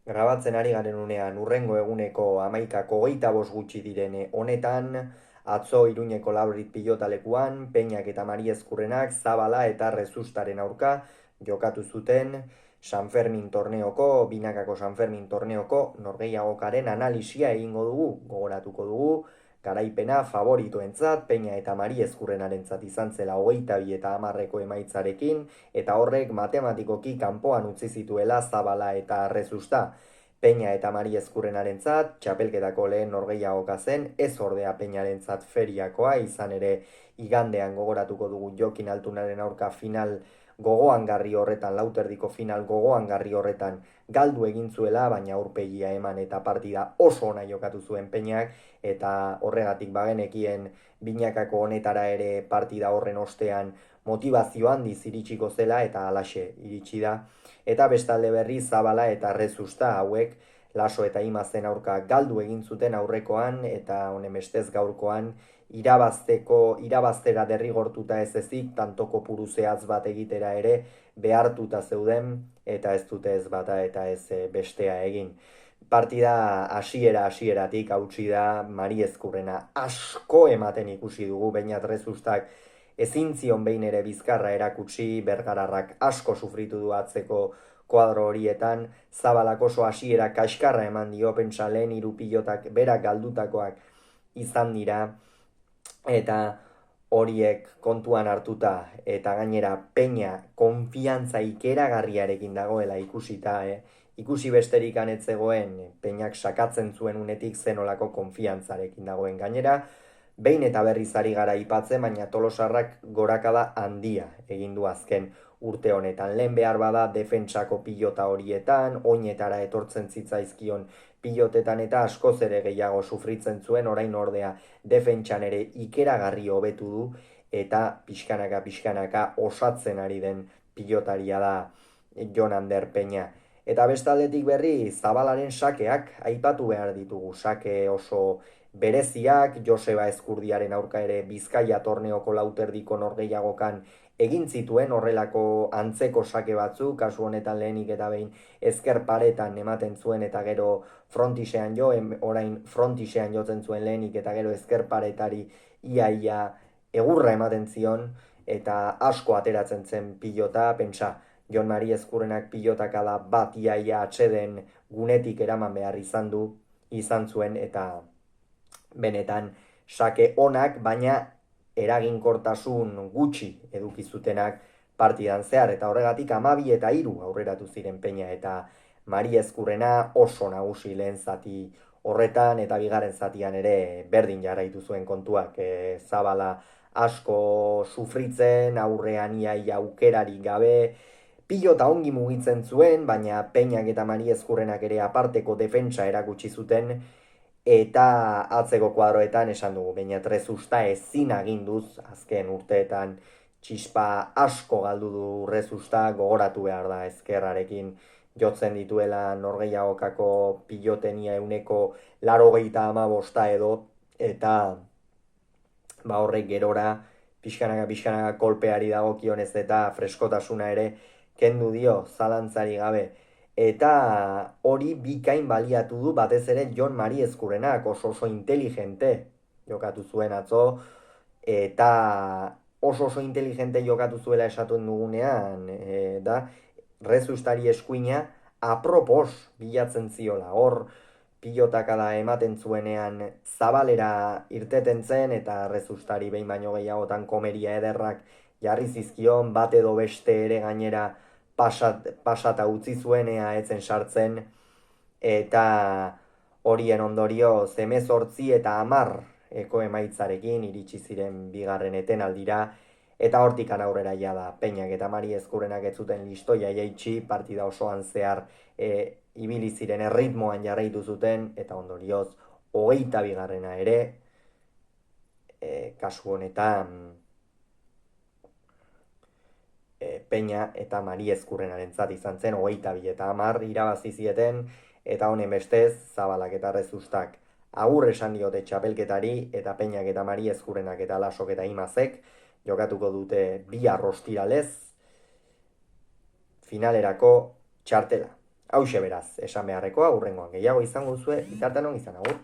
Grabatzen ari garen unean urrengo eguneko 11:25 gutxi diren honetan, atzo Iruñeko Labrit pilotalekuan, Peñak eta Mari Ezkurrenak Zabala eta Rezustaren aurka jokatu zuten San Fermin torneoko, binakako San Fermin torneoko norgehiagokaren analisia egingo dugu, gogoratuko dugu, garaipena favoritoentzat, Peña eta Mari Ezkurrenarentzat izan zela 22:10 emaitzarekin, eta horrek matematikoki kanpoan utzi zituela Zabala eta Rezusta. Peña eta Mari Ezkurrenarentzat txapelketako lehen norgehiagoka zen, ez ordea Peñarentzat feriakoa, izan ere igandean gogoratuko dugu Jokin Altunaren aurka final gogoangarri horretan, lauterdiko final gogoangarri horretan galdu egin zuela, baina aurpegia eman eta partida oso ona jokatu zuen Peñak, eta horregatik bagenekien binakako honetara ere partida horren ostean motivazio handiz iritsiko zela, eta halaxe iritsi da. Eta bestalde berri Zabala eta Rezusta hauek Laso eta Imazen aurka galdu egin zuten aurrekoan, eta honen bestez gaurkoan irabaztera derrigortuta ez ezik, tantoko puru zehatz bat egitera ere behartuta zeuden, eta ez dute ez bata eta ez bestea egin. Partida hasieratik hautsi da Mari Ezkurrena asko ematen ikusi dugu, Beñat Rezustak ezin zion behin ere bizkarra erakutsi, bergararrak asko sufritu du atzeko kuadro horietan, Zabalak oso hasiera kaskarra eman dio, pentsa lehen hiru pilotak berak galdutakoak izan dira, eta horiek kontuan hartuta, eta gainera Peña konfiantza ikeragarriarekin dagoela ikusita, ikusi besterik anetzegoen Peñak sakatzen zuen unetik zenolako konfiantzarekin dagoen. Gainera, behin eta berriz ari gara aipatzen, baina Tolosarrak gorakada handia egin du azken urte honetan. Lehen behar bada defentsako pilota horietan, oinetara etortzen zitzaizkion pilotetan eta askoz ere gehiago sufritzen zuen, orain ordea defentsan ere ikeragarri hobetu du, eta pixkanaka osatzen ari den pilotaria da Jon Ander Peña. Eta bestaldetik berri Zabalaren sakeak aipatu behar ditugu, sake oso bereziak, Joseba Ezkurdiaren aurka ere Bizkaia torneoko lauterdiko norgehiagokan egin zituen horrelako antzeko sake batzuk, kasu honetan lehenik eta behin ezker paretan ematen zuen eta gero frontisean orain frontisean jotzen zuen lehenik eta gero ezker paretari iaia egurra ematen zion, eta asko ateratzen zen pilota, pentsa, Jon Mari Ezkurrenak pilotakada bat iaia atxeden gunetik eraman behar izan zuen, eta benetan sake onak, baina eraginkortasun gutxi eduki zutenak partidan zehar, eta horregatik 12-3 aurreratu ziren Peña eta Mari Ezkurrena oso nagusi lehen zati horretan, eta bigarren zatian ere berdin jarraitu zuen kontuak, Zabala asko sufritzen, aurrean iaia aukerarik gabe, pilota ongi mugitzen zuen, baina Peñak eta Mari Ezkurrenak ere aparteko defentsa erakutsi zuten, eta atzeko kuadroetan esan dugu, Beñat Rezusta ezin aginduz azken urteetan txispa asko galdu du Rezusta, gogoratu behar da ezkerrarekin jotzen dituela norgehiagokako pilotenia euneko 85 edo, eta horrek gerora pixkanaka kolpeari dagokionez eta freskotasuna ere kendu dio, zalantzari gabe. Eta hori bikain baliatu du batez ere Jon Mari Ezkurrenak, oso inteligente jokatu zuen atzo, eta oso inteligente jokatu zuela esatuen dugunean, da Rezustari eskuina apropos bilatzen ziola, hor pilotakada ematen zuenean Zabalera irteten zen, eta Rezustari behin baino gehiagotan komeria ederrak jarri zizkion, bat edo beste ere gainera pasata utzi zuenea etzen sartzen, eta horien ondorio 18 eta 10 eko emaitzarekin iritsi ziren bigarren etenaldira, eta hortikan aurrera da Peñak eta Mari Ezkurrenak ez zuten listoia jaitsi, partida osoan zehar ibili ziren erritmoan jarraitu zuten, eta ondorioz 22 ere, kasu honetan Peña eta Mari Ezkurrenarentzat izan zen 22-10 irabazi zieten, eta honen bestez Zabalak eta Rezustak agur esan diote txapelketari, eta Peñak eta Mari Ezkurrenak eta Lasok eta Imazek jokatuko dute bihar ostiralez finalerako txartela. Hauxe beraz, esan beharrekoa, hurrengoan gehiago izango duzue, bitartean on izan, agur.